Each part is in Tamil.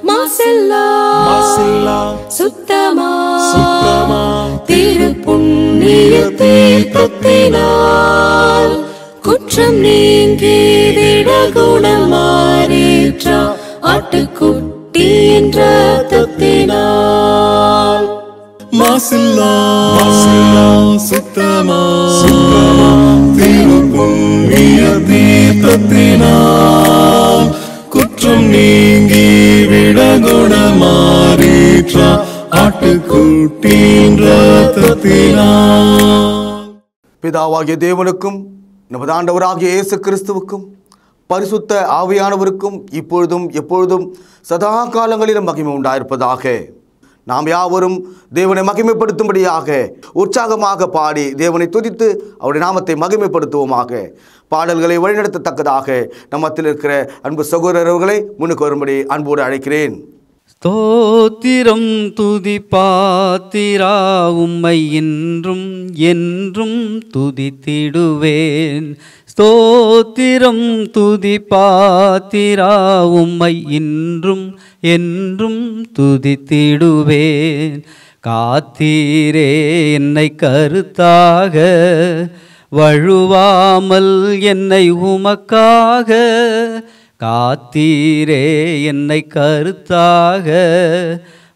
மாசில்லா சுத்தமா திருப்புண்ணிய தீர்த்தத்தினால் குற்றம் நீங்கி விடகுணம் மாறேற்ற ஆட்டுக்குட்டியின் இரத்தத்தினால் மாசில்லா சுத்தமா திருப்புண்ணிய தீர்த்தத்தினால் குற்றம் நீங்கி விடகுணம் மாறேற்ற ஆட்டுக்குட்டியின் இரத்தத்தினால். பிதாவாகிய தேவனுக்கும் நமது ஆண்டவராகிய இயேசு கிறிஸ்துவுக்கும் பரிசுத்த ஆவியானவருக்கும் இப்பொழுதும் எப்பொழுதும் சதா காலங்களிலும் மகிமை உண்டாயிருப்பதாக. நாம் யாவரும் தேவனை மகிமைப்படுத்தும்படியாக உற்சாகமாக பாடி தேவனை துதித்து அவருடைய நாமத்தை மகிமைப்படுத்துவோமாக. பாடல்களை வழிநடத்தத்தக்கதாக நம்மத்தில் இருக்கிற அன்பு சகோதரர்களை முன்னுக்கு வரும்படி அன்போடு அழைக்கிறேன். ஸ்தோத்திரம் துதி பாத்திரா உம்மை என்றும் என்றும் துதித்திடுவேன். ஸ்தோத்திரம் துதி பாத்திரா உம்மை இன்றும் என்றும் துதித்திடுவேன். காத்தீரே என்னை கருத்தாக வழுவாமல் என்னை உமக்காக. காத்தீரே என்னை கருத்தாக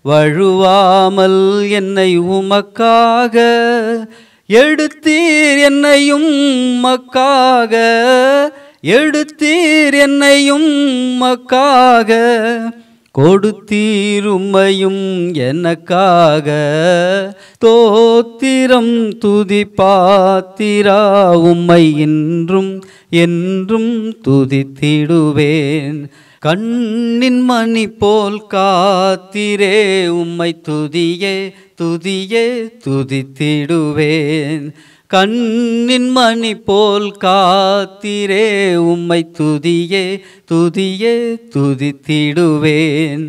வழுவாமல் என்னை உமக்காக. எடுத்தீர் என்னையும் உமக்காக, எடுத்தீர் என்னையும் உமக்காக. கொடுத்தீர் உம்மையும் எனக்காக. ஸ்தோத்திரம் துதி பாத்திரா உம்மை இன்றும் என்றும் துதித்திடுவேன். கண்ணின் மணி போல் காத்திரே உம்மை துதியே துதியே துதித்திடுவேன். கண்ணின் மணி போல் காத்திரே உம்மை துதியே துதியே துதித்திடுவேன்.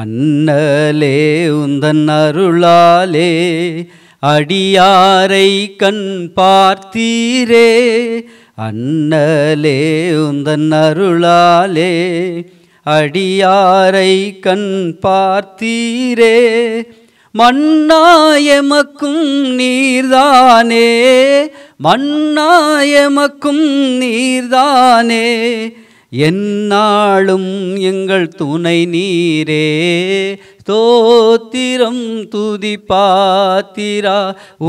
அண்ணலே உந்தன் அருளாலே அடியாரை கண் பார்த்தீரே. அண்ணலே உந்தன் அருளாலே அடியாரை கண் பார்த்தீரே. மன்னாயமக்கும் நீர்தானே, மன்னாயமக்கும் நீர்தானே. எந்நாளும் எங்கள் துணை நீரே. ஸ்தோத்திரம் துதி பாத்திரா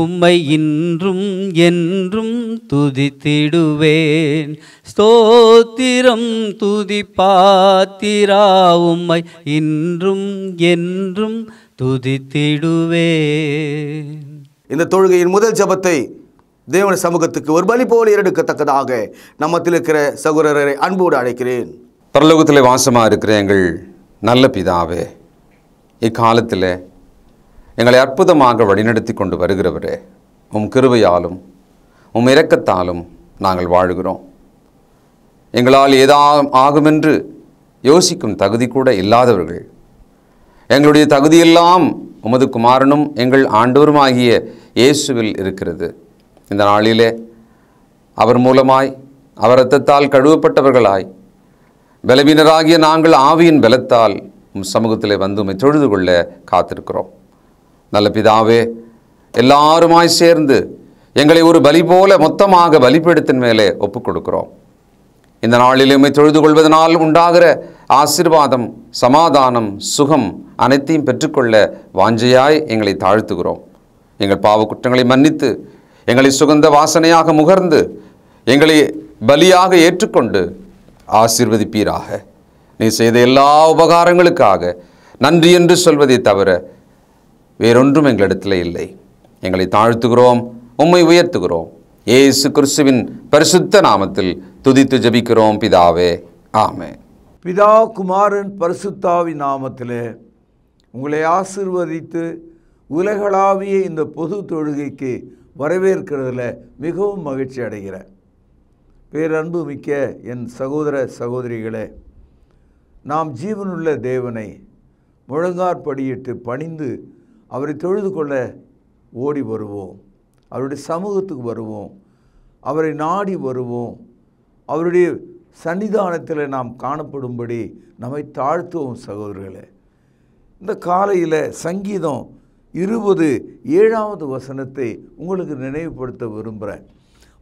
உம்மை இன்றும் என்றும் துதித்திடுவேன். ஸ்தோத்திரம் துதி பாத்திரா உம்மை இன்றும் என்றும் துதித்திடுவேன். இந்த தொழுகையின் முதல் ஜெபத்தை தேவன சமூகத்துக்கு ஒரு பலி போல எடுக்கத்தக்கதாக நம்மத்தில் இருக்கிற சகோதரரை அன்போடு அழைக்கிறேன். பரலோகத்தில் வாசமாக இருக்கிற எங்கள் நல்ல பிதாவே, இக்காலத்தில் எங்களை அற்புதமாக வழிநடத்தி கொண்டு வருகிறவரே, உம் கிருபையாலும் உம் இரக்கத்தாலும் நாங்கள் வாழுகிறோம். எங்களால் ஆகுமென்று யோசிக்கும் தகுதி கூட இல்லாதவர்கள். எங்களுடைய தகுதியெல்லாம் உமது குமாரனும் எங்கள் ஆண்டவருமாகிய இயேசுவில் இருக்கிறது. இந்த நாளிலே அவர் மூலமாய் அவர் இரத்தத்தால் கழுவப்பட்டவர்களாய் பலவீனராகிய நாங்கள் ஆவியின் பலத்தால் உம் சமூகத்திலே வந்து உம்மை தொழுது கொள்ள காத்திருக்கிறோம். நல்ல பிதாவே, எல்லாருமாய் சேர்ந்து எங்களை ஒரு பலி போல மொத்தமாக பலிபீடத்தின் மேலே ஒப்புக் கொடுக்கிறோம். இந்த நாளில் உம்மை தொழுது கொள்வதனால் உண்டாகிற ஆசீர்வாதம், சமாதானம், சுகம் அனைத்தையும் பெற்றுக்கொள்ள வாஞ்சையாய் எங்களை தாழ்த்துகிறோம். எங்கள் பாவ குற்றங்களை மன்னித்து எங்களை சுகந்த வாசனையாக முகர்ந்து எங்களை பலியாக ஏற்றுக்கொண்டு ஆசீர்வதிப்பீராக. நீ செய்த எல்லா உபகாரங்களுக்காக நன்றி என்று சொல்வதை தவிர வேறொன்றும் எங்களிடத்தில் இல்லை. எங்களை தாழ்த்துகிறோம், உம்மை உயர்த்துகிறோம். இயேசு கிறிஸ்துவின் பரிசுத்த நாமத்தில் துதித்து ஜெபிக்கிறோம் பிதாவே, ஆமென். பிதா குமாரன் பரிசுத்தாவின் நாமத்திலே உங்களை ஆசீர்வதித்து உலகளாவிய இந்த பொது தொழுகைக்கு வரவேற்கிறதுல மிகவும் மகிழ்ச்சி அடைகிறேன். பேரன்பு மிக்க என் சகோதர சகோதரிகளே, நாம் ஜீவனுள்ள தேவனை முழங்காற்படியிட்டு பணிந்து அவரை தொழுது கொள்ள ஓடி வருவோம். அவருடைய சமூகத்துக்கு வருவோம், அவரை நாடி வருவோம். அவருடைய சன்னிதானத்தில் நாம் காணப்படும்படி நம்மை தாழ்த்துவோம். சகோதரர்களே, இந்த காலையில் சங்கீதம் 27 வசனத்தை உங்களுக்கு நினைவுபடுத்த விரும்புகிறேன்.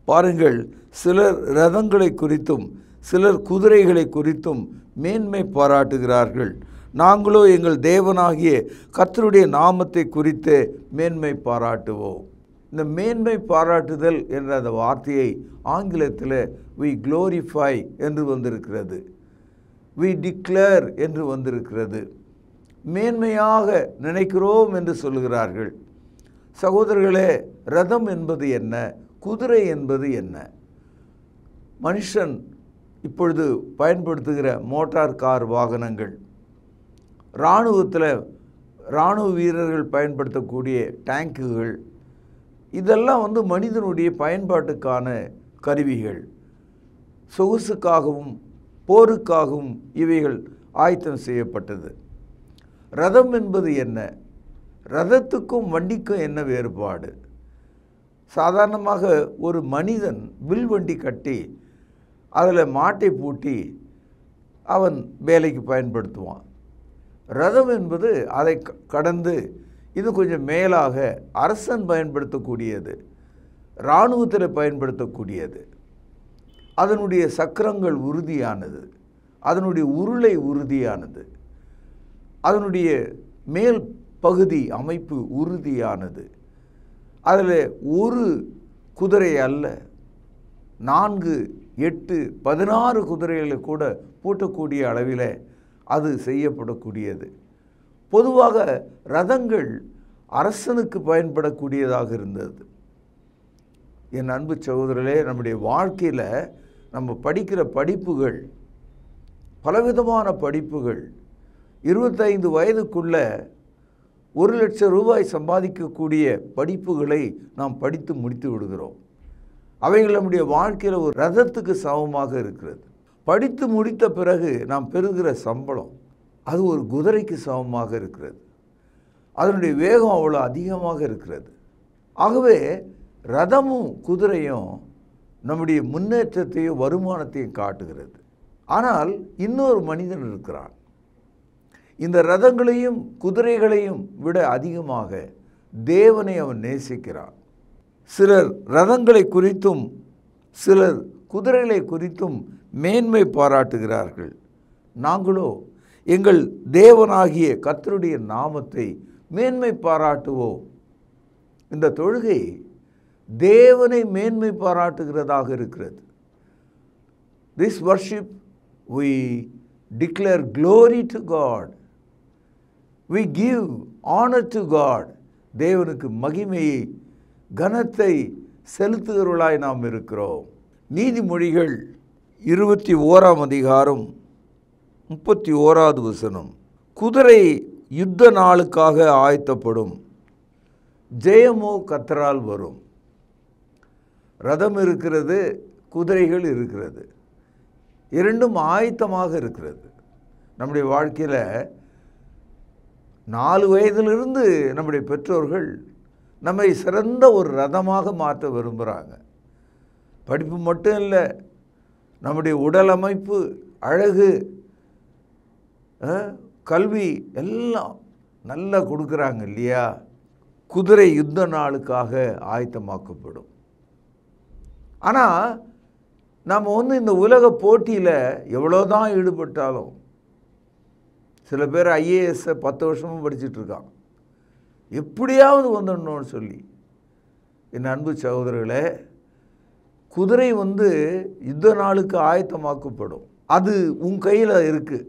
பாருங்கள், சிலர் ரதங்களை குறித்தும் சிலர் குதிரைகளை குறித்தும் மேன்மை பாராட்டுகிறார்கள். நாங்களோ எங்கள் தேவனாகிய கர்த்தருடைய நாமத்தை குறித்து மேன்மை பாராட்டுவோம். இந்த மேன்மை பாராட்டுதல் என்ற அந்த வார்த்தையை ஆங்கிலத்தில் we glorify என்று வந்திருக்கிறது, we declare என்று வந்திருக்கிறது. மேன்மையாக நினைக்கிறோம் என்று சொல்கிறார்கள். சகோதரர்களே, ரதம் என்பது என்ன, குதிரை என்பது என்ன? மனுஷன் இப்பொழுது பயன்படுத்துகிற மோட்டார் கார் வாகனங்கள், இராணுவத்தில் இராணுவ வீரர்கள் பயன்படுத்தக்கூடிய டேங்குகள், இதெல்லாம் மனிதனுடைய பயன்பாட்டுக்கான கருவிகள். சொகுசுக்காகவும் போருக்காகவும் இவைகள் ஆயத்தம் செய்யப்பட்டது. ரதம் என்பது என்ன? ரதத்துக்கும் வண்டிக்கும் என்ன வேறுபாடு? சாதாரணமாக ஒரு மனிதன் வில்வண்டி கட்டி அதில் மாட்டை பூட்டி அவன் வேலைக்கு பயன்படுத்துவான். ரதம் என்பது அதை கடந்து இது கொஞ்சம் மேலாக அரசன் பயன்படுத்தக்கூடியது, இராணுவத்தில் பயன்படுத்தக்கூடியது. அதனுடைய சக்கரங்கள் உறுதியானது, அதனுடைய உருளை உறுதியானது, அதனுடைய மேல் பகுதி அமைப்பு உறுதியானது. அதில் ஒரு குதிரை அல்ல, 4, 8, 16 குதிரைகளை கூட பூட்டக்கூடிய அளவில் அது செய்யப்படக்கூடியது. பொதுவாக ரதங்கள் அரசனுக்கு பயன்படக்கூடியதாக இருந்தது. என் அன்பு சகோதரர்களே, நம்முடைய வாழ்க்கையில் நம்ம படிக்கிற படிப்புகள், பலவிதமான படிப்புகள், 25 வயதுக்குள்ள 1 லட்சம் ரூபாய் சம்பாதிக்கக்கூடிய படிப்புகளை நாம் படித்து முடித்து விடுகிறோம். அவைகள் நம்முடைய வாழ்க்கையில் ஒரு ரதத்துக்கு சமமாக இருக்கிறது. படித்து முடித்த பிறகு நாம் பெறுகிற சம்பளம் அது ஒரு குதிரைக்கு சமமாக இருக்கிறது. அதனுடைய வேகம் அவ்வளோ அதிகமாக இருக்கிறது. ஆகவே ரதமும் குதிரையும் நம்முடைய முன்னேற்றத்தையும் வருமானத்தையும் காட்டுகிறது. ஆனால் இன்னொரு மனிதன் இருக்கிறான். இந்த ரதங்களையும் குதிரைகளையும் விட அதிகமாக தேவனை அவன் நேசிக்கிறான். சிலர் ரதங்களை குறித்தும் சிலர் குதிரைகளை குறித்தும் மேன்மை பாராட்டுகிறார்கள். நாங்களோ எங்கள் தேவனாகிய கர்த்தருடைய நாமத்தை மேன்மை பாராட்டுவோம். இந்த தொழுகை தேவனை மேன்மை பாராட்டுகிறதாக இருக்கிறது. This worship we declare glory to God. We give honor to God. தேவனுக்கு மகிமையை கனத்தை செலுத்துகிறவர்களாய் நாம் இருக்கிறோம். நீதிமொழிகள் 21 அதிகாரம் 31 வசனம். குதிரை யுத்த நாளுக்காக ஆயத்தப்படும், ஜெயமோ கர்த்தரால் வரும். ரதம் இருக்கிறது, குதிரைகள் இருக்கிறது, இரண்டும் ஆயத்தமாக இருக்கிறது. நம்முடைய வாழ்க்கையில் 4 வயதிலிருந்து நம்முடைய பெற்றோர்கள் நம்மை சிறந்த ஒரு ரதமாக மாற்ற விரும்புகிறாங்க. படிப்பு மட்டும் இல்லை, நம்முடைய உடல் அமைப்பு, அழகு, கல்வி எல்லாம் நல்லா கொடுக்குறாங்க இல்லையா? குதிரை யுத்த நாளுக்காக ஆயத்தமாக்கப்படும். ஆனால் நம்ம இந்த உலக போட்டியில் எவ்வளோதான் ஈடுபட்டாலும், சில பேர் ஐஏஎஸ்ஸை 10 வருஷமும் படிச்சுட்ருக்கான், எப்படியாவது வந்துடணும்னு சொல்லி. என் அன்பு சகோதரர்களே, குதிரை யுத்த நாளுக்கு ஆயத்தமாக்கப்படும். அது உன் கையில் இருக்குது.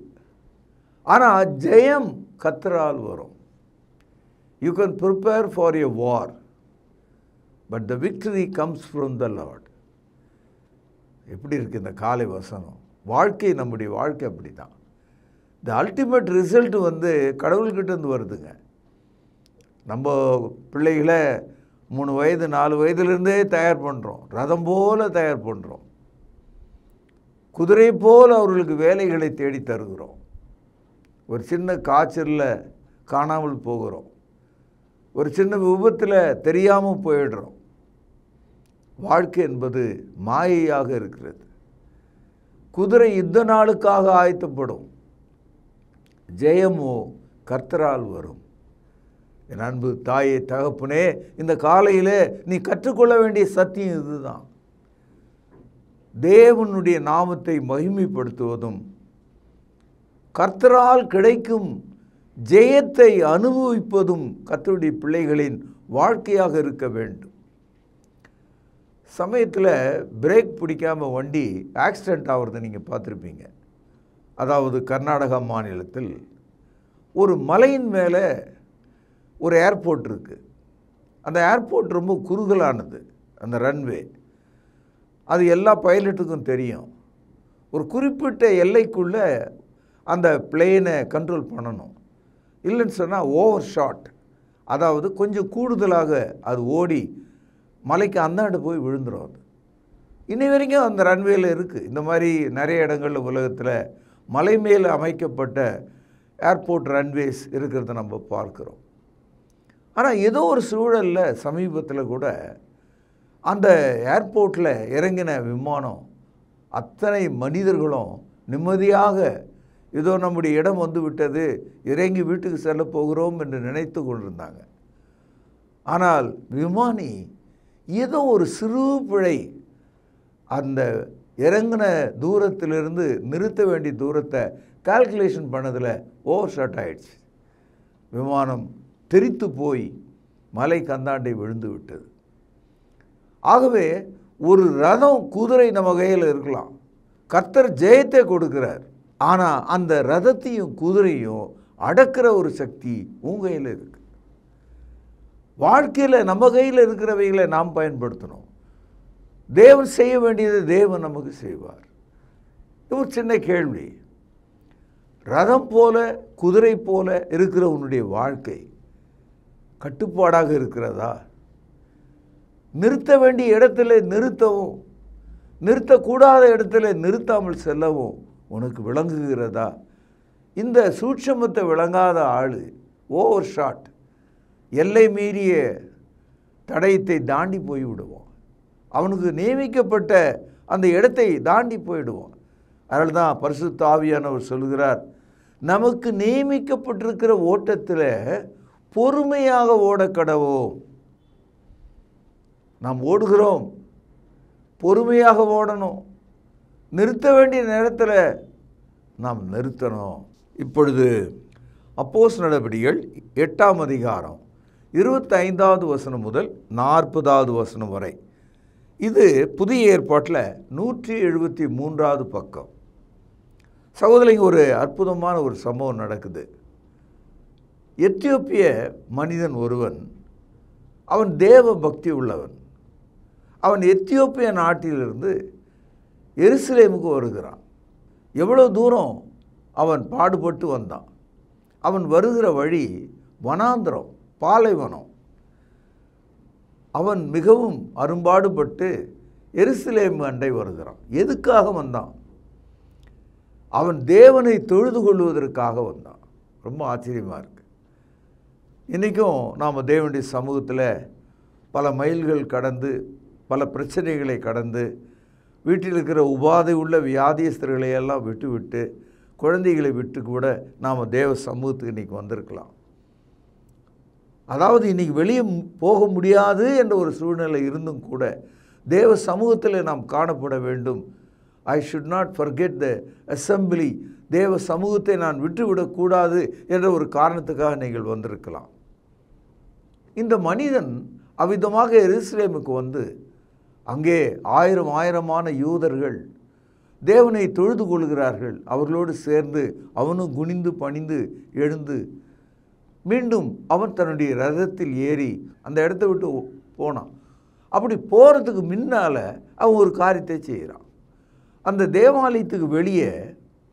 ஆனால் ஜெயம் கர்த்தரால் வரும். You can prepare for a war, but the victory comes from the Lord. எப்படி இருக்குது இந்த காலை வசனம்? வாழ்க்கை, நம்முடைய வாழ்க்கை அப்படி தான். த அல்டிமேட் ரிசல்ட் கடவுள்கிட்டேருந்து வருதுங்க. நம்ம பிள்ளைகளை 3 வயது 4 வயதுலேருந்தே தயார் பண்ணுறோம், ரதம் போல் தயார் பண்ணுறோம், குதிரை போல் அவர்களுக்கு வேலைகளை தேடி தருகிறோம். ஒரு சின்ன காய்ச்சலில் காணாமல் போகிறோம், ஒரு சின்ன விபத்தில் தெரியாமல் போயிடுறோம். வாழ்க்கை என்பது மாயையாக இருக்கிறது. குதிரை யுத்த நாளுக்காக ஆயத்தப்படும், ஜெயமோ கர்த்தரால் வரும். என் அன்பு தாயே தகப்பனே, இந்த காலையிலே நீ கற்றுக்கொள்ள வேண்டிய சத்தியம் இதுதான். தேவனுடைய நாமத்தை மகிமைப்படுத்துவதும் கர்த்தரால் கிடைக்கும் ஜெயத்தை அனுபவிப்பதும் கர்த்தருடைய பிள்ளைகளின் வாழ்க்கையாக இருக்க வேண்டும். சமயத்தில் பிரேக் பிடிக்காமல் வண்டி ஆக்சிடெண்ட் ஆகிறத நீங்கள் பார்த்துருப்பீங்க. அதாவது கர்நாடகா மாநிலத்தில் ஒரு மலையின் மேலே ஒரு ஏர்போர்ட் இருக்குது. அந்த ஏர்போர்ட் ரொம்ப குறுகலானது, அந்த ரன்வே. அது எல்லா பைலட்டுக்கும் தெரியும். ஒரு குறிப்பிட்ட எல்லைக்குள்ளே அந்த பிளேனை கண்ட்ரோல் பண்ணணும். இல்லைன்னு சொன்னால் ஓவர் ஷாட், அதாவது கொஞ்சம் கூடுதலாக அது ஓடி மலைக்கு அந்தாண்டு போய் விழுந்துடும். அது இன்னை வரைக்கும் அந்த ரன்வேயில் இருக்குது. இந்த மாதிரி நிறைய இடங்களில் உலகத்தில் மலை மேல் அமைக்கப்பட்ட ஏர்போர்ட் ரன்வேஸ் இருக்கிறத நம்ம பார்க்குறோம். ஆனால் ஏதோ ஒரு சூழலில் சமீபத்தில் கூட அந்த ஏர்போர்ட்டில் இறங்கின விமானம் அத்தனை மனிதர்களும் நிம்மதியாக ஏதோ நம்முடைய இடம் வந்து விட்டது, இறங்கி வீட்டுக்கு செல்ல போகிறோம் என்று நினைத்து கொண்டிருந்தாங்க. ஆனால் விமானி ஏதோ ஒரு சிறு பிழை, அந்த இறங்கின தூரத்திலிருந்து நிறுத்த வேண்டிய தூரத்தை கால்குலேஷன் பண்ணதில் ஓவர் ஷாட் ஆயிடுச்சு. விமானம் தெரித்து போய் மலை கந்தாண்டை விழுந்து விட்டது. ஆகவே ஒரு ரதம், குதிரை நம்ம கையில் இருக்கலாம், கர்த்தர் ஜெயத்தை கொடுக்கிறார். ஆனால் அந்த ரதத்தையும் குதிரையும் அடக்கிற ஒரு சக்தி உங்கள் கையில் இருக்கு. வாழ்க்கையில் நம்ம கையில் இருக்கிறவைகளை நாம் பயன்படுத்தணும். தேவன் செய்ய வேண்டியது தேவன் நமக்கு செய்வார். ஒரு சின்ன கேள்வி, ரதம் போல குதிரை போல இருக்கிற உன்னுடைய வாழ்க்கை கட்டுப்பாடாக இருக்கிறதா? நிறுத்த வேண்டிய இடத்துல நிறுத்தவும், நிறுத்தக்கூடாத இடத்துல நிறுத்தாமல் செல்லவும் உனக்கு விளங்குகிறதா? இந்த சூட்சமத்தை விளங்காத ஆள் ஓவர் ஷாட், எல்லை மீறிய தடயத்தை தாண்டி போய்விடுவான். அவனுக்கு நியமிக்கப்பட்ட அந்த இடத்தை தாண்டி போயிடுவான். அதனால தான் பரிசுத்த ஆவியானவர் சொல்கிறார், நமக்கு நியமிக்கப்பட்டிருக்கிற ஓட்டத்தில் பொறுமையாக ஓடக்கடவோம். நாம் ஓடுகிறோம், பொறுமையாக ஓடணும். நிறுத்த வேண்டிய நேரத்தில் நாம் நிறுத்தணும். இப்பொழுது அப்போஸ்தலர் நடபடிகள் 8ஆம் அதிகாரம் 25வது வசனம் முதல் 40வது வசனம் வரை. இது புதிய ஏற்பாட்டில் 173வது பக்கம். சகோதரிங்க, ஒரு அற்புதமான ஒரு சம்பவம் நடக்குது. எத்தியோப்பிய மனிதன் ஒருவன், அவன் தேவ பக்தி உள்ளவன். அவன் எத்தியோப்பிய நாட்டிலிருந்து எருசலேமுக்கு வருகிறான். எவ்வளோ தூரம் அவன் பாடுபட்டு வந்தான். அவன் வருகிற வழி வனாந்திரம், பாலைவனம். அவன் மிகவும் அரும்பாடுபட்டு எருசலேம் அண்டை வருகிறான். எதுக்காக வந்தான்? அவன் தேவனை தொழுது கொள்வதற்காக வந்தான். ரொம்ப ஆச்சரியமாக இருக்குது. இன்றைக்கும் நாம் தேவனுடைய சமூகத்தில் பல மைல்கள் கடந்து, பல பிரச்சனைகளை கடந்து, வீட்டில் இருக்கிற உபாதை உள்ள வியாதியஸ்தர்களை எல்லாம் விட்டு விட்டு, குழந்தைகளை விட்டு கூட நாம் தேவ சமூகத்துக்கு இன்றைக்கி வந்திருக்கலாம். அதாவது இன்றைக்கி வெளியே போக முடியாது என்ற ஒரு சூழ்நிலை இருந்தும் கூட தேவ சமூகத்தில் நாம் காணப்பட வேண்டும். I should not forget the assembly. தேவ சமூகத்தை நான் விட்டுவிடக்கூடாது என்ற ஒரு காரணத்துக்காக நீங்கள் வந்திருக்கலாம். இந்த மனிதன் அவ்விதமாக எருசலேமுக்கு வந்து அங்கே ஆயிரமான யூதர்கள் தேவனை தொழுது கொள்கிறார்கள். அவர்களோடு சேர்ந்து அவனும் குனிந்து பணிந்து எழுந்து மீண்டும் அவன் தன்னுடைய ரதத்தில் ஏறி அந்த இடத்த விட்டு போனான். அப்படி போகிறதுக்கு முன்னால் அவன் ஒரு காரியத்தை செய்கிறான். அந்த தேவாலயத்துக்கு வெளியே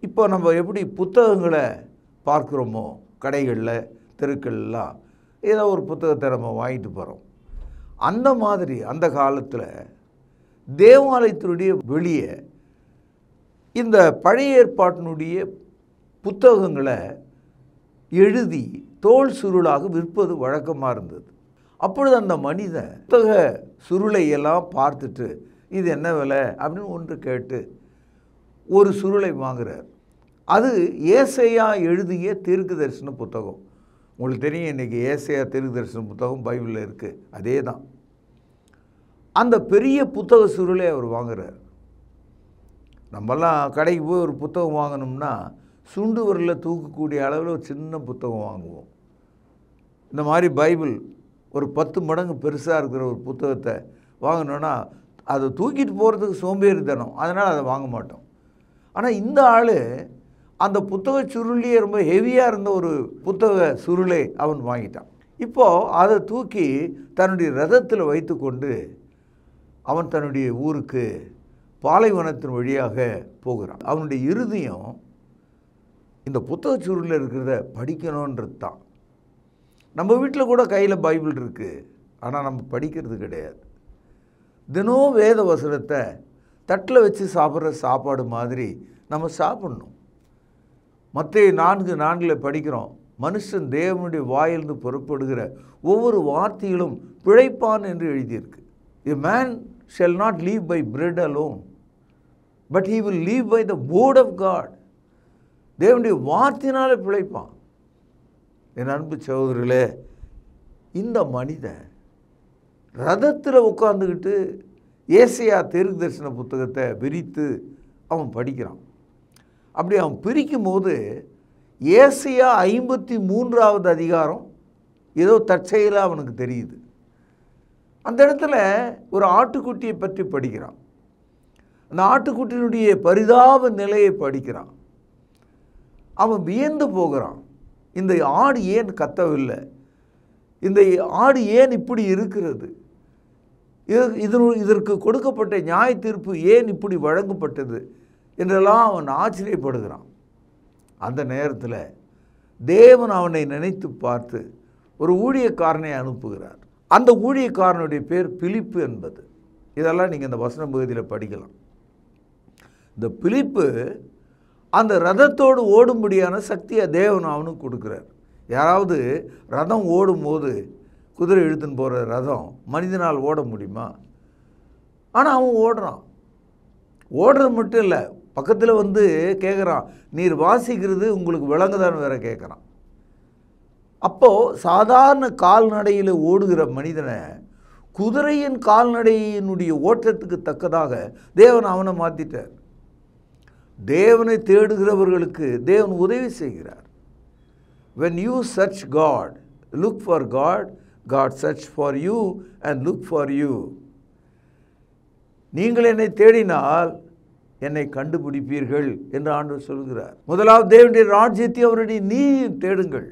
இப்போ நம்ம எப்படி புத்தகங்களை பார்க்குறோமோ, கடைகளில் தெருக்கள்லாம் ஏதோ ஒரு புத்தகத்தை நம்ம வாங்கிட்டு போகிறோம். அந்த மாதிரி அந்த காலத்தில் தேவாலயத்தினுடைய வெளியே இந்த பழைய ஏற்பாட்டினுடைய புத்தகங்களை எழுதி தோல் சுருளாக விற்பது வழக்கமாக இருந்தது. அப்பொழுது அந்த மனிதன் புத்தக சுருளை எல்லாம் பார்த்துட்டு இது என்ன விலை அப்படின்னு ஒன்று கேட்டு ஒரு சுருளை வாங்குறார். அது ஏசையா எழுதிய தீர்க்க தரிசன புத்தகம். உங்களுக்கு தெரியும், இன்றைக்கி ஏசையா தீர்க்க தரிசன புத்தகம் பைபிளில் இருக்குது. அதே தான் அந்த பெரிய புத்தக சுருளை அவர் வாங்குறார். நம்மெல்லாம் கடைக்கு போய் ஒரு புத்தகம் வாங்கணும்னா சுண்டு விரலில் தூக்கக்கூடிய அளவில் ஒரு சின்ன புத்தகம் வாங்குவோம். இந்த மாதிரி பைபிள் ஒரு 10 மடங்கு பெருசாக இருக்கிற ஒரு புத்தகத்தை வாங்கினோன்னா அதை தூக்கிட்டு போகிறதுக்கு சோம்பேறித்தனம், அதனால் அதை வாங்க மாட்டோம். ஆனால் இந்த ஆள் அந்த புத்தக சுருளியே ரொம்ப ஹெவியாக இருந்த ஒரு புத்தக சுருளை அவன் வாங்கிட்டான். இப்போது அதை தூக்கி தன்னுடைய ரதத்தில் வைத்து கொண்டு அவன் தன்னுடைய ஊருக்கு பாலைவனத்தின் வழியாக போகிறான். அவனுடைய இருதயம் இந்த புத்தக சுருளில் இருக்கிறத படிக்கணுன்றது தான். நம்ம வீட்டில் கூட கையில் பைபிள் இருக்குது, ஆனால் நம்ம படிக்கிறது கிடையாது. தினம் வேத வசனத்தை தட்டில் வச்சு சாப்பிட்ற சாப்பாடு மாதிரி நம்ம சாப்பிட்ணும். மத்தேயு 4:4 படிக்கிறோம், மனுஷன் தேவனுடைய வாயிலிருந்து புறப்படுகிற ஒவ்வொரு வார்த்தைகளும் பிழைப்பான் என்று எழுதியிருக்கு. A man shall not live by bread alone, but he will live by the word of God. தேவனுடைய வார்த்தையினால பிழைப்பான். என் அன்பு சகோதரர்களே, இந்த மனிதன் ரதத்தில் உட்காந்துக்கிட்டு ஏசையா தீர்க்க தரிசன புத்தகத்தை விரித்து அவன் படிக்கிறான். அப்படி அவன் பிரிக்கும் போது ஏசையா 53வது அதிகாரம் ஏதோ தற்செயலாக அவனுக்கு தெரியுது. அந்த இடத்துல ஒரு ஆட்டுக்குட்டியை பற்றி படிக்கிறான். அந்த ஆட்டுக்குட்டியினுடைய பரிதாப நிலையை படிக்கிறான். அவன் வியந்து போகிறான். இந்த ஆடு ஏன் கத்தவில்லை, இந்த ஆடு ஏன் இப்படி இருக்கிறது, இதற்கு கொடுக்கப்பட்ட நியாய தீர்ப்பு ஏன் இப்படி வழங்கப்பட்டது என்றெல்லாம் அவன் ஆச்சரியப்படுகிறான். அந்த நேரத்தில் தேவன் அவனை நினைத்து பார்த்து ஒரு ஊழியக்காரனை அனுப்புகிறார். அந்த ஊழியக்காரனுடைய பேர் பிலிப்பு என்பது. இதெல்லாம் நீங்கள் இந்த வசன பகுதியில் படிக்கலாம். இந்த பிலிப்பு அந்த ரதத்தோடு ஓடும்படியான சக்தியை தேவன் அவனுக்கு கொடுக்குறார். யாராவது ரதம் ஓடும்போது, குதிரை இழுத்துன்னு போகிற ரதம் மனிதனால் ஓட முடியுமா? ஆனால் அவன் ஓடுறான். ஓடுறது மட்டும் இல்லை, பக்கத்தில் வந்து கேட்குறான், நீர் வாசிக்கிறது உங்களுக்கு விளங்குதான்னு வேற கேட்குறான். அப்போது சாதாரண கால்நடையில் ஓடுகிற மனிதனை குதிரையின் கால்நடையினுடைய ஓட்டத்துக்கு தக்கதாக தேவன் அவனை மாற்றிட்டார். தேவனை தேடுகிறவர்களுக்கு தேவன் உதவி செய்கிறார். When you search God, look for God, God search for you and look for you. நீங்கள் என்னை தேடினால் என்னை கண்டுபிடிப்பீர்கள் என்று ஆண்டவர் சொல்கிறார். முதலாவது தேவனுடைய ராஜ்யத்தை அவருடைய நீதியை தேடுங்கள்,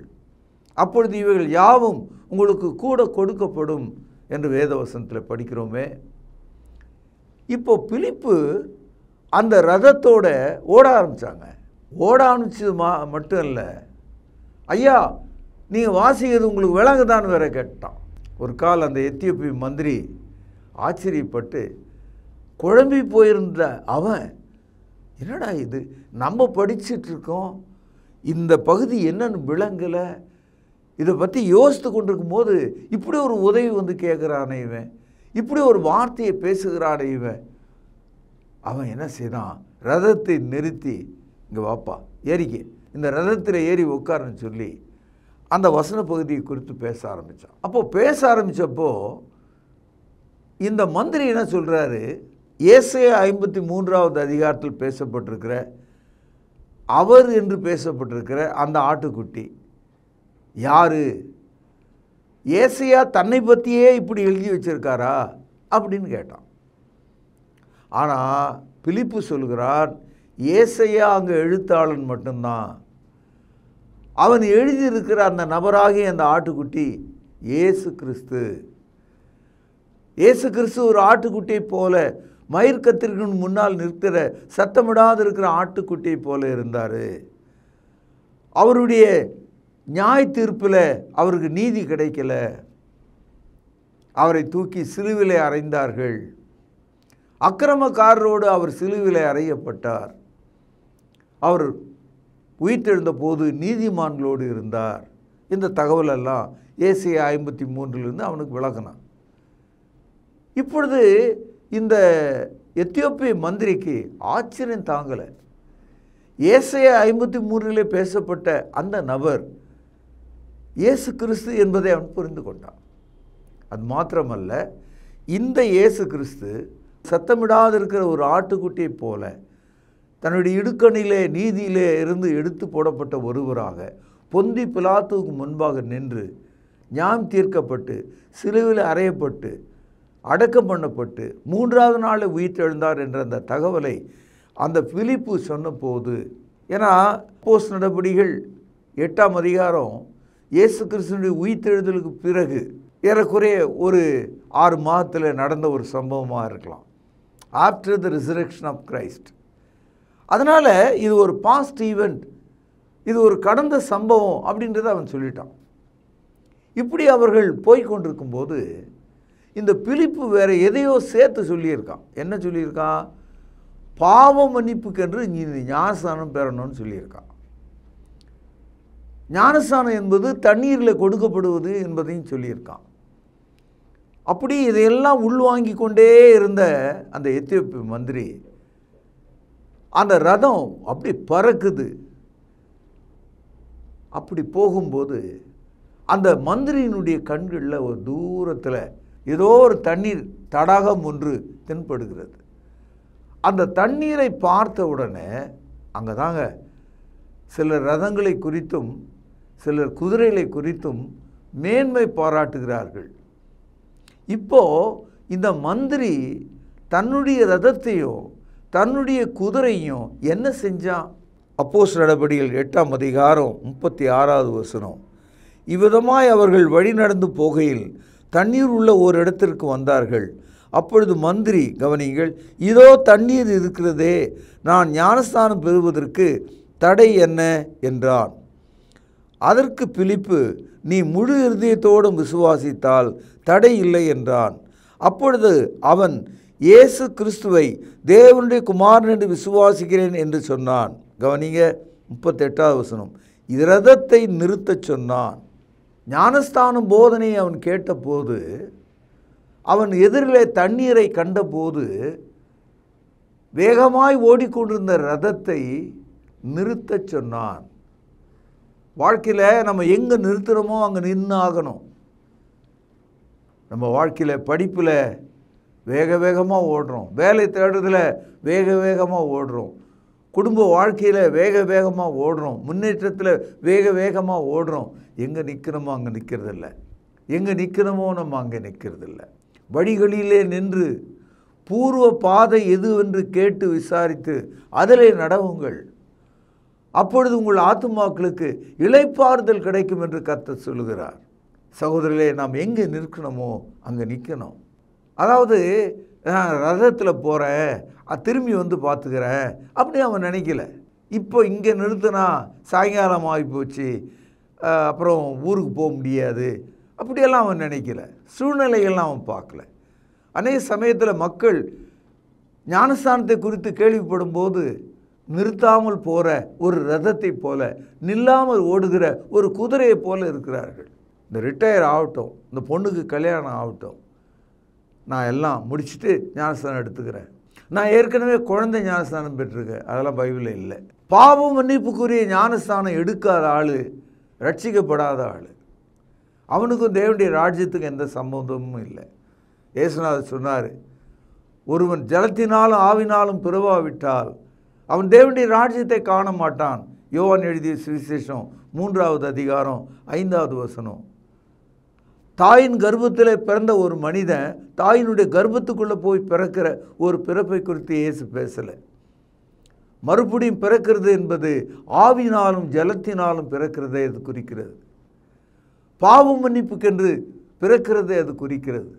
அப்பொழுது இவைகள் யாவும் உங்களுக்கு கூட கொடுக்கப்படும் என்று வேதவசனத்தில் படிக்கிறோமே. இப்போ பிலிப்பு அந்த ரதத்தோட ஓட ஆரம்பித்தாங்க. ஓட ஆரம்பிச்சது மட்டும் இல்லை, ஐயா நீங்கள் வாசிக்கிறது உங்களுக்கு விளங்குதான்னு வேற கேட்டான். ஒரு கால் அந்த எத்தியோப்பிய மந்திரி ஆச்சரியப்பட்டு குழம்பி போயிருந்த அவன், என்னடா இது, நம்ம படிச்சிட்ருக்கோம், இந்த பகுதி என்னன்னு விளங்கலை, இதை பற்றி யோசித்து கொண்டிருக்கும் போது இப்படி ஒரு உதவி வந்து கேட்குறானே இவன், இப்படி ஒரு வார்த்தையை பேசுகிறானே இவன். அவன் என்ன செய்தான், ரதத்தை நிறுத்தி, இங்கே வாப்பா ஏறிக்க, இந்த ரதத்தில் ஏறி உட்காருன்னு சொல்லி அந்த வசன பகுதியை குறித்து பேச ஆரம்பித்தான். அப்போது பேச ஆரம்பித்தப்போ இந்த மந்திரி என்ன சொல்கிறாரு, ஏசாயா 53வது அதிகாரத்தில் பேசப்பட்டிருக்கிற அவர் என்று பேசப்பட்டிருக்கிற அந்த ஆட்டுக்குட்டி யார்? ஏசாயா தன்னை பற்றியே இப்படி எழுதி வச்சிருக்காரா அப்படின்னு கேட்டான். ஆனால் பிலிப்பு சொல்கிறான், ஏசாயா அங்கே எழுத்தாளன் மட்டும்தான், அவன் எழுதியிருக்கிற அந்த நபராகிய அந்த ஆட்டுக்குட்டி இயேசு கிறிஸ்து. இயேசு கிறிஸ்து ஒரு ஆட்டுக்குட்டியை போல மயிர்கத்திற்கு முன்னால் நிற்கிற சத்தமிடாது இருக்கிற ஆட்டுக்குட்டியை போல இருந்தார். அவருடைய நியாய தீர்ப்பில் அவருக்கு நீதி கிடைக்கல, அவரை தூக்கி சிலுவிலே அறைந்தார்கள். அக்கிரமக்காரரோடு அவர் சிலுவிலே அறையப்பட்டார். அவர் உயிர்த்தெழுந்த போது நீதிமான்களோடு இருந்தார். இந்த தகவலெல்லாம் ஏசாயா 53 அவனுக்கு விளக்கினான். இப்பொழுது இந்த எத்தியோப்பிய மந்திரிக்கு ஆச்சரியம் தாங்கலை. ஏசாயா 53 பேசப்பட்ட அந்த நபர் இயேசு கிறிஸ்து என்பதை அவன் புரிந்து கொண்டான். அது மாத்திரமல்ல, இந்த இயேசு கிறிஸ்து சத்தமிடாது இருக்கிற ஒரு ஆட்டுக்குட்டியைப் போல தன்னுடைய இடுக்கணிலே நீதியிலே இருந்து எடுத்து போடப்பட்ட ஒருவராக பொந்தி பிலாத்துவுக்கு முன்பாக நின்று நியாயம் தீர்க்கப்பட்டு சிலுவையில் அறையப்பட்டு அடக்கம் பண்ணப்பட்டு 3வது நாள் உயிர்த்தெழுந்தார் என்ற அந்த தகவலை அந்த பிலிப்பு சொன்னபோது, ஏன்னா அப்போஸ்தலர் நடபடிகள் 8ஆம் அதிகாரம் இயேசு கிறிஸ்துவினுடைய உயிர்த்தெழுதலுக்கு பிறகு ஏறக்குறைய ஒரு 6 மாதத்தில் நடந்த ஒரு சம்பவமாக இருக்கலாம், after the resurrection of Christ. அதனால் இது ஒரு பாஸ்ட் ஈவெண்ட், இது ஒரு கடந்த சம்பவம் அப்படின்றத அவன் சொல்லிட்டான். இப்படி அவர்கள் போய்கொண்டிருக்கும்போது இந்த பிலிப்பு வேறு எதையோ சேர்த்து சொல்லியிருக்கான். என்ன சொல்லியிருக்கான்? பாவ மன்னிப்புக்கென்று நீ ஞானஸ்தானம் பெறணும்னு சொல்லியிருக்கான். ஞானஸ்தானம் என்பது தண்ணீரில் கொடுக்கப்படுவது என்பதையும் சொல்லியிருக்கான். அப்படி இதையெல்லாம் உள்வாங்கி கொண்டே இருந்த அந்த எத்தியோப்பிய மந்திரி, அந்த ரதம் அப்படி பறக்குது. அப்படி போகும்போது அந்த மந்திரியினுடைய கண்களில் ஒரு தூரத்தில் ஏதோ ஒரு தண்ணீர் தடாகம் ஒன்று தென்படுகிறது. அந்த தண்ணீரை பார்த்த உடனே அங்கே தாங்க சிலர் ரதங்களை குறித்தும் சிலர் குதிரைகளை குறித்தும் மேன்மை பாராட்டுகிறார்கள். இப்போது இந்த மந்திரி தன்னுடைய ரதத்தையும் தன்னுடைய குதிரையும் என்ன செஞ்சான்? அப்போஸ்தலர் நடபடிகள் 8ஆம் அதிகாரம் 36வது வசனம். இவ்விதமாய் அவர்கள் வழி நடந்து போகையில் தண்ணீர் உள்ள ஒரு இடத்திற்கு வந்தார்கள். அப்பொழுது மந்திரி, கவனிங்கள், இதோ தண்ணீர் இருக்கிறதே, நான் ஞானஸ்தானம் பெறுவதற்கு தடை என்ன என்றான். அதற்கு பிலிப்பு, நீ முழு இருதயத்தோடும் விசுவாசித்தால் தடை இல்லை என்றான். அப்பொழுது அவன், இயேசு கிறிஸ்துவை தேவனுடைய குமாரன் என்று விசுவாசிக்கிறேன் என்று சொன்னான். கவனிங்க 38வது வசனம். ரதத்தை நிறுத்தச் சொன்னான். ஞானஸ்தானம் போதனையை அவன் கேட்டபோது, அவன் எதிரிலே தண்ணீரை கண்டபோது வேகமாய் ஓடிக்கொண்டிருந்த ரதத்தை நிறுத்தச் சொன்னான். வாழ்க்கையில் நம்ம எங்கே நிறுத்துகிறோமோ அங்கே நின்று ஆகணும். நம்ம வாழ்க்கையில் படிப்பில் வேக வேகமாக ஓடுறோம், வேலை தேடுறதில் வேக வேகமாக ஓடுறோம், குடும்ப வாழ்க்கையில் வேக வேகமாக ஓடுறோம், முன்னேற்றத்தில் வேக வேகமாக ஓடுறோம். எங்கே நிற்கிறோமோ அங்கே நிற்கிறதில்ல, எங்கே நிற்கிறோமோ நம்ம அங்கே நிற்கிறதில்ல. வழிகளிலே நின்று பூர்வ பாதை எதுவென்று கேட்டு விசாரித்து அதிலே நடவுங்கள். அப்பொழுது உங்கள் ஆத்துமாக்களுக்கு இளைப்பாறுதல் கிடைக்கும் என்று கர்த்தர் சொல்லுகிறார். சகோதரர்களே, நாம் எங்கே நிற்கணுமோ அங்கே நிற்கணும். அதாவது நான் ரதத்தில் போகிறேன், திரும்பி வந்து பார்த்துக்கிறேன் அப்படி அவன் நினைக்கல. இப்போ இங்கே நிறுத்தினா சாயங்காலம் ஆகி போச்சு, அப்புறம் ஊருக்கு போக முடியாது அப்படியெல்லாம் அவன் நினைக்கல. சூழ்நிலைகள்லாம் அவன் பார்க்கல. அநேக சமயத்தில் மக்கள் ஞானஸ்தானத்தை குறித்து கேள்விப்படும் போது நிறுத்தாமல் போகிற ஒரு ரதத்தை போல, நில்லாமல் ஓடுகிற ஒரு குதிரையை போல இருக்கிறார்கள். இந்த ரிட்டையர் ஆகட்டும், இந்த பொண்ணுக்கு கல்யாணம் ஆகட்டும், நான் எல்லாம் முடிச்சுட்டு ஞானஸ்தானம் எடுத்துக்கிறேன், நான் ஏற்கனவே குழந்தை ஞானஸ்தானம் பெற்றிருக்கேன், அதெல்லாம் பைபிளில் இல்லை. பாவ மன்னிப்புக்குரிய ஞானஸ்தானம் எடுக்காத ஆள் ரட்சிக்கப்படாத ஆள். அவனுக்கும் தேவனுடைய ராஜ்யத்துக்கு எந்த சம்பந்தமும் இல்லை. இயேசுநாதர் சொன்னார், ஒருவன் ஜலத்தினாலும் ஆவினாலும் பிறவாவிட்டால் அவன் தேவனுடைய ராஜ்யத்தை காண மாட்டான். யோவான் எழுதிய சுவிசேஷம் 3வது அதிகாரம் 5வது வசனம். தாயின் கர்ப்பத்தில் பிறந்த ஒரு மனிதன் தாயினுடைய கர்ப்பத்துக்குள்ளே போய் பிறக்கிற ஒரு பிறப்பை குறித்து இயேசு பேசலை. மறுபடியும் பிறக்கிறது என்பது ஆவினாலும் ஜலத்தினாலும் பிறக்கிறதை அது குறிக்கிறது. பாவ மன்னிப்புக்கென்று பிறக்கிறதை அது குறிக்கிறது.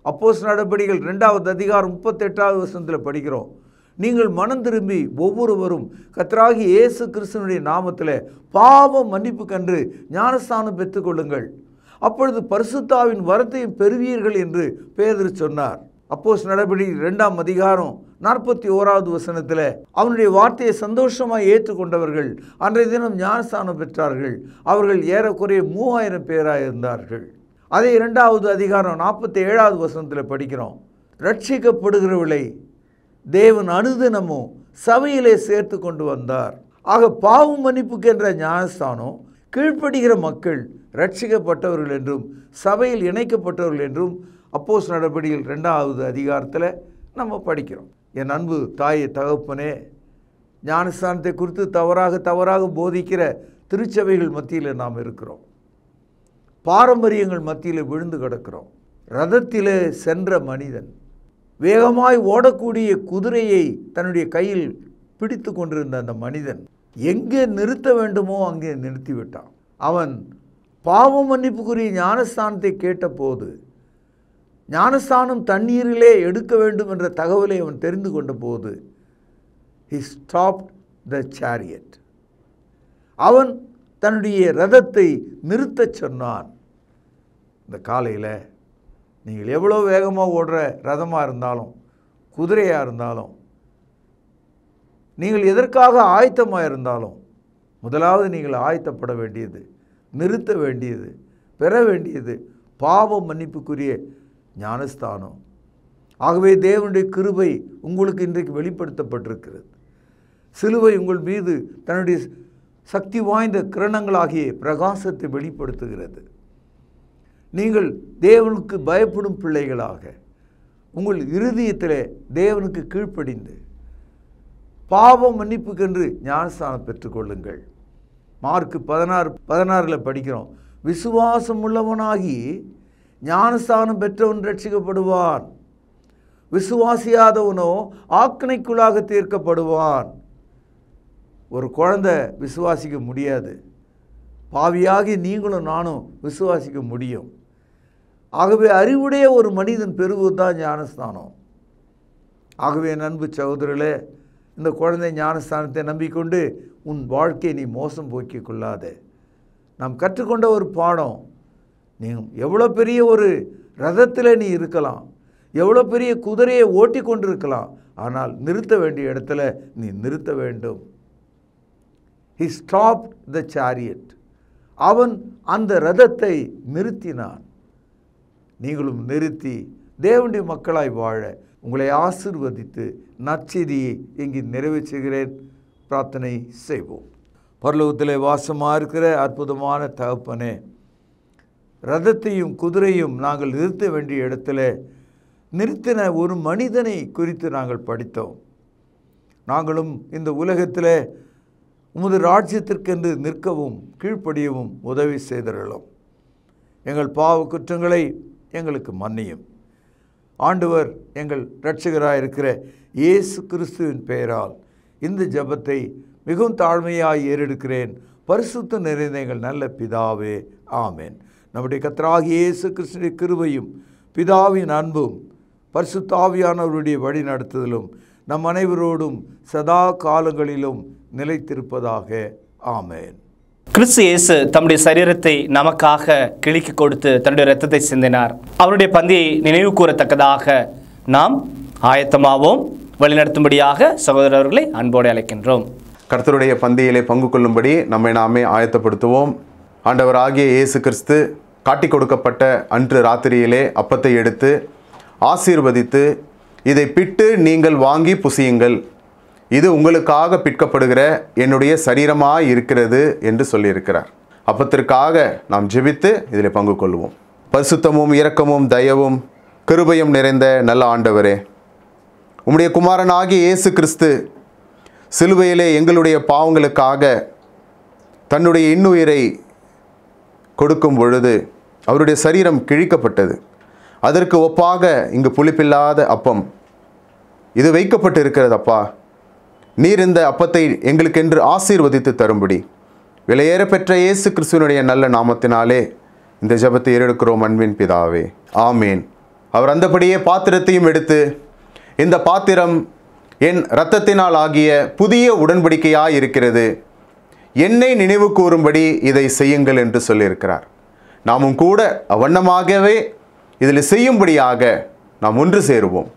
அப்போஸ்தலர் நடபடிகள் 2வது அதிகாரம் 38வது வசனத்தில் படிக்கிறோம், நீங்கள் மனம் திரும்பி ஒவ்வொருவரும் கர்த்தராகிய இயேசு கிறிஸ்துவினுடைய நாமத்தில் பாவ மன்னிப்புக்கென்று ஞானஸ்தானம் பெற்றுக்கொள்ளுங்கள், அப்பொழுது பரிசுத்தாவின் வரத்தையும் பெறுவீர்கள் என்று பேதுரு சொன்னார். அப்போஸ்தலர் நடபடிகள் 2ஆம் அதிகாரம் 41வது வசனத்தில் அவனுடைய வார்த்தையை சந்தோஷமாக ஏற்றுக்கொண்டவர்கள் அன்றைய தினம் ஞானஸ்தானம் பெற்றார்கள். அவர்கள் ஏறக்குறைய 3000 பேராக இருந்தார்கள். அதே 2வது அதிகாரம் 47வது வசனத்தில் படிக்கிறோம், ரட்சிக்கப்படுகிறவர்களை தேவன் அனுதினமும் சபையிலே சேர்த்து கொண்டு வந்தார். ஆக பாவ மன்னிப்புக்கு என்ற ஞானஸ்தானம் கீழ்ப்படுகிற மக்கள் ரட்சிக்கப்பட்டவர்கள் என்றும் சபையில் இணைக்கப்பட்டவர்கள் என்றும் அப்போஸ்தலர் நடபடிகள் 2வது அதிகாரத்தில் நம்ம படிக்கிறோம். என் அன்பு தாயே தகப்பனே, ஞானஸ்தானத்தை குறித்து தவறாக போதிக்கிற திருச்சபைகள் மத்தியில் நாம் இருக்கிறோம். பாரம்பரியங்கள் மத்தியில் விழுந்து கிடக்கிறோம். ரதத்திலே சென்ற மனிதன் வேகமாய் ஓடக்கூடிய குதிரையை தன்னுடைய கையில் பிடித்து கொண்டிருந்த அந்த மனிதன் எங்கே நிறுத்த வேண்டுமோ அங்கே நிறுத்திவிட்டான். அவன் பாவ மன்னிப்புக்குரிய ஞானஸ்தானத்தை கேட்டபோது ஞானஸ்தானம் தண்ணீரிலே எடுக்க வேண்டும் என்ற தகவலை அவன் தெரிந்து கொண்ட போது he stopped the chariot. அவன் தன்னுடைய ரதத்தை நிறுத்தச் சொன்னான். இந்த காலையில் நீங்கள் எவ்வளோ வேகமாக ஓடுற ரதமாக இருந்தாலும் குதிரையாக இருந்தாலும் நீங்கள் எதற்காக ஆயத்தமாக இருந்தாலும் முதலாவது நீங்கள் ஆயத்தப்பட வேண்டியது, நிறுத்த வேண்டியது, பெற வேண்டியது பாவ மன்னிப்புக்குரிய ஞானஸ்தானம். ஆகவே தேவனுடைய கிருபை உங்களுக்கு இன்றைக்கு வெளிப்படுத்தப்பட்டிருக்கிறது. சிலுவை உங்கள் மீது தன்னுடைய சக்தி வாய்ந்த கிரணங்களாகிய பிரகாசத்தை வெளிப்படுத்துகிறது. நீங்கள் தேவனுக்கு பயப்படும் பிள்ளைகளாக உங்கள் இருதயத்தில் தேவனுக்கு கீழ்ப்படிந்து பாவ மன்னிப்புக்கென்று ஞானஸ்தானம் பெற்றுக்கொள்ளுங்கள். மார்க்கு 16:16 படிக்கிறோம், விசுவாசம் உள்ளவனாகி ஞானஸ்தானம் பெற்றவன் ரட்சிக்கப்படுவான், விசுவாசியாதவனோ ஆக்கினைக்குள்ளாக தீர்க்கப்படுவான். ஒரு குழந்தை விசுவாசிக்க முடியாது, பாவியாகி நீங்களும் நானும் விசுவாசிக்க முடியும். ஆகவே அறிவுடைய ஒரு மனிதன் பெறுவது தான் ஞானஸ்தானம். ஆகவே அன்பு சகோதரர்களே, இந்த குழந்தை ஞானஸ்தானத்தை நம்பிக்கொண்டு உன் வாழ்க்கையை நீ மோசம் போக்கிக் கொள்ளாதே. நாம் கற்றுக்கொண்ட ஒரு பாடம், நீ எவ்வளோ பெரிய ஒரு ரதத்தில் நீ இருக்கலாம், எவ்வளோ பெரிய குதிரையை ஓட்டி கொண்டிருக்கலாம், ஆனால் நிறுத்த வேண்டிய இடத்துல நீ நிறுத்த வேண்டும். He stopped the chariot. அவன் அந்த ரதத்தை நிறுத்தினான். நீங்களும் நிறுத்தி தேவனுடைய மக்களாய் வாழ உங்களை ஆசீர்வதித்து நற்செய்தியை இங்கு நிறைவேற்றுகிறேன். பிரார்த்தனை செய்வோம். பரலோகத்திலே வாசமாக இருக்கிற அற்புதமான தகப்பனே, ரதத்தையும் குதிரையும் நாங்கள் நிறுத்த வேண்டிய இடத்துல நிறுத்தின ஒரு மனிதனை குறித்து நாங்கள் படித்தோம். நாங்களும் இந்த உலகத்தில் உமது ராஜ்யத்திற்கென்று நிற்கவும் கீழ்ப்படியவும் உதவி செய்தருளும். எங்கள் பாவ குற்றங்களை எங்களுக்கு மன்னியும். ஆண்டவர் எங்கள் இரட்சகராக இருக்கிற இயேசு கிறிஸ்துவின் பெயரால் இந்த ஜெபத்தை மிகவும் தாழ்மையாய் ஏறெடுக்கிறேன். பரிசுத்த நிறைந்த எங்கள் நல்ல பிதாவே, ஆமேன். நம்முடைய கர்த்தராகிய இயேசு கிறிஸ்துவின் கிருபையும் பிதாவின் அன்பும் பரிசுத்த ஆவியானவருடைய வழி நடத்துதலும் நம் அனைவரோடும் சதா காலங்களிலும் நிலைத்திருப்பதாக. ஆமேன். கிறிஸ்து இயேசு தம்முடைய சரீரத்தை நமக்காக கிழிக்கு கொடுத்து தன்னுடைய இரத்தத்தை சிந்தினார். அவருடைய பந்தியை நினைவு கூறத்தக்கதாக நாம் ஆயத்தமாவோம். வழிநடத்தும்படியாக சகோதரர்களை அன்போடு அழைக்கின்றோம். கர்த்தருடைய பந்தியிலே பங்கு கொள்ளும்படி நம்மை நாமே ஆயத்தப்படுத்துவோம். ஆண்டவராகிய இயேசு கிறிஸ்து காட்டிக் கொடுக்கப்பட்ட அன்று ராத்திரியிலே அப்பத்தை எடுத்து ஆசீர்வதித்து, இதை பிட்டு நீங்கள் வாங்கி புசியுங்கள், இது உங்களுக்காக பிற்கப்படுகிற என்னுடைய சரீரமாய் இருக்கிறது என்று சொல்லியிருக்கிறார். அப்பத்திற்காக நாம் ஜெபித்து இதில் பங்கு கொள்வோம். பரிசுத்தமும் இரக்கமும் தயவும் கிருபையும் நிறைந்த நல்ல ஆண்டவரே, உம்முடைய குமாரனாகிய இயேசு கிறிஸ்து சிலுவையிலே எங்களுடைய பாவங்களுக்காக தன்னுடைய இன்னுயிரை கொடுக்கும் பொழுது அவருடைய சரீரம் கிழிக்கப்பட்டது. அதற்கு ஒப்பாக இங்கு புளிப்பில்லாத அப்பம் இது வைக்கப்பட்டு இருக்கிறது. அப்பா, நீர் இந்த அப்பத்தை எங்களுக்கென்று ஆசீர்வதித்து தரும்படி விலையேற பெற்ற இயேசு கிறிஸ்துவனுடைய நல்ல நாமத்தினாலே இந்த ஜெபத்தை ஏறெடுக்கிறோம் அன்பின் பிதாவே, ஆமேன். அவர் அந்தபடியே பாத்திரத்தையும் எடுத்து, இந்த பாத்திரம் என் இரத்தத்தினால் ஆகிய புதிய உடன்படிக்கையாய் இருக்கிறது, என்னை நினைவு கூறும்படி இதை செய்யுங்கள் என்று சொல்லியிருக்கிறார். நாமும் கூட அவ்வண்ணமாகவே இதில் செய்யும்படியாக நாம் ஒன்று சேருவோம்.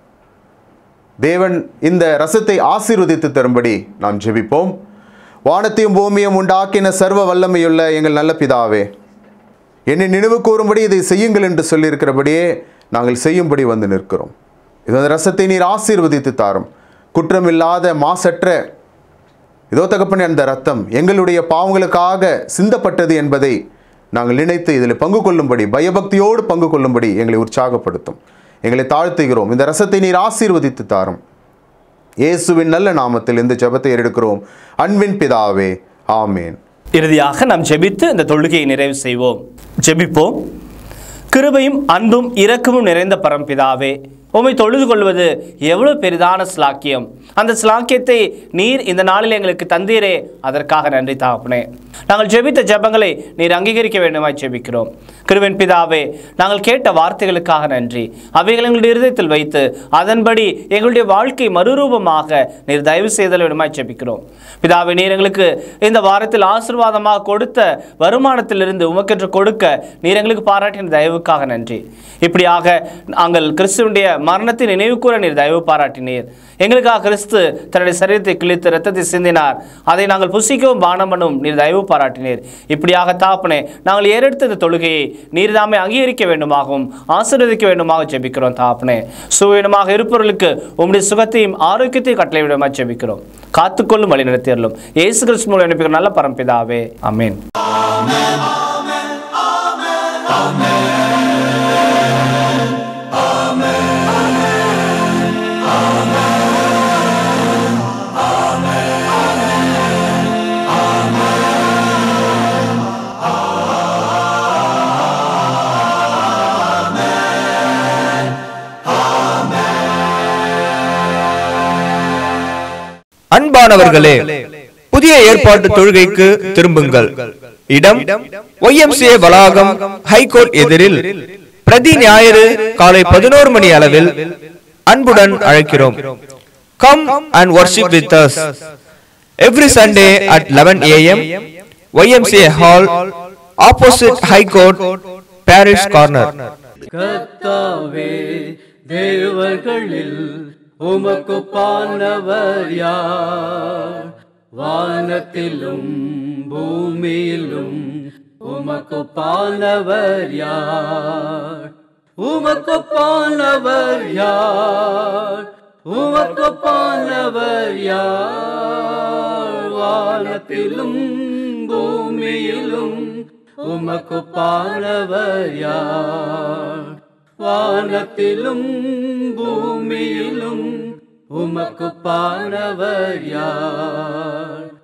தேவன் இந்த ரசத்தை ஆசீர்வதித்து தரும்படி நாம் ஜெபிப்போம். வானத்தையும் பூமியும் உண்டாக்கின சர்வ வல்லமையுள்ள எங்கள் நல்ல பிதாவே, என்னை நினைவு கூறும்படி இதை செய்யுங்கள் என்று சொல்லியிருக்கிறபடியே நாங்கள் செய்யும்படி வந்து நிற்கிறோம். இந்த ரசத்தை நீர் ஆசீர்வதித்து தாரும். குற்றமில்லாத மாசற்ற இதோ தகப்பனே, அந்த ரத்தம் எங்களுடைய பாவங்களுக்காக சிந்தப்பட்டது என்பதை நாங்கள் நினைத்து இதில் பங்கு கொள்ளும்படி, பயபக்தியோடு பங்கு கொள்ளும்படி எங்களை உற்சாகப்படுத்தும். எங்களை தாழ்த்துகிறோம். இந்த ரசத்தை நீர் ஆசீர்வதித்து தாரும். இயேசுவின் நல்ல நாமத்தில் இந்த ஜெபத்தை எடுக்கிறோம் அன்பின் பிதாவே, ஆமேன். இறுதியாக நாம் ஜெபித்து இந்த தொழுகையை நிறைவு செய்வோம். ஜெபிப்போம். கிருபையும் அன்பும் இரக்கமும் நிறைந்த பரம்பிதாவே, உம்மை தொழுது கொள்வது எவ்வளவு பெரிதான ஸ்லாக்கியம். அந்த ஸ்லாக்கியத்தை நீர் இந்த நாளில் எங்களுக்கு தந்தீரே, அதற்காக நன்றி தகப்பனே. நாங்கள் ஜெபித்த ஜெபங்களை நீர் அங்கீகரிக்க வேண்டுமாய் ஜெபிக்கிறோம். கிருபையின் பிதாவே, நாங்கள் கேட்ட வார்த்தைகளுக்காக நன்றி. அவைகள் எங்களுடைய இருதயத்தில் வைத்து அதன்படி எங்களுடைய வாழ்க்கை மறுரூபமாக நீர் தயவு செய்தல் வேண்டுமாய் ஜெபிக்கிறோம். பிதாவே, நீர் எங்களுக்கு இந்த வாரத்தில் ஆசீர்வாதமாக கொடுத்த வருமானத்திலிருந்து உமக்கென்று கொடுக்க நீர் எங்களுக்கு பாராட்டின தயவுக்காக நன்றி. இப்படியாக நாங்கள் கிறிஸ்துவனுடைய மரணத்தை நினைவு கூற நீர் தயவு பாராட்டினீர். எங்களுக்காக கிறிஸ்து தன்னுடைய சரீரத்தை கிழித்து இரத்தத்தை சிந்தினார். அதை நாங்கள் புசிக்கவும் பானம் பண்ணவும் நீர் தயவு பாராட்டினீர். இப்படியாக தாப்பனே, நாங்கள் ஏறெடுத்த இந்த தொழுகையை நீர் தாமே அங்கீகரிக்க வேண்டுமாகவும் ஆசீர்வதிக்க வேண்டுமாக ஜெபிக்கிறோம். தாப்பனே, சுவீனமாக இருப்பவர்களுக்கு உம்முடைய சுகத்தையும் ஆரோக்கியத்தையும் கட்டளை விடமாக ஜெபிக்கிறோம். காத்துக்கொள்ளும் வழி நடத்தியறலும் இயேசு கிறிஸ்து மூலம் அனுப்பிக்கிற நல்ல பரம்பிதாவே, ஆமென். அன்பானவர்களே, புதிய ஏற்பாட்டு தொழுகைக்கு திரும்புங்கள். இடம் YMCA வளாகம், ஹைகோர்ட் எதிரில், பிரதி ஞாயிறு காலை 11 மணி அளவில் அன்புடன் அழைக்கிறோம். Come and worship with us every Sunday at 11 AM, YMCA Hall, opposite High Court, Parish Corner. கர்த்தாவே, தேவர்களில் உமக்கு பானவர் யார்? வானத்திலும் பூமியிலும் உமக்கு பானவர் யார்? உமக்கு பானவர் யார்? உமக்கு பானவர் யார்? வானத்திலும் பூமியிலும் உமக்கு பானவர் யார்? வானத்திலும் பூமியிலும் உமக்கு பானவர் யார்?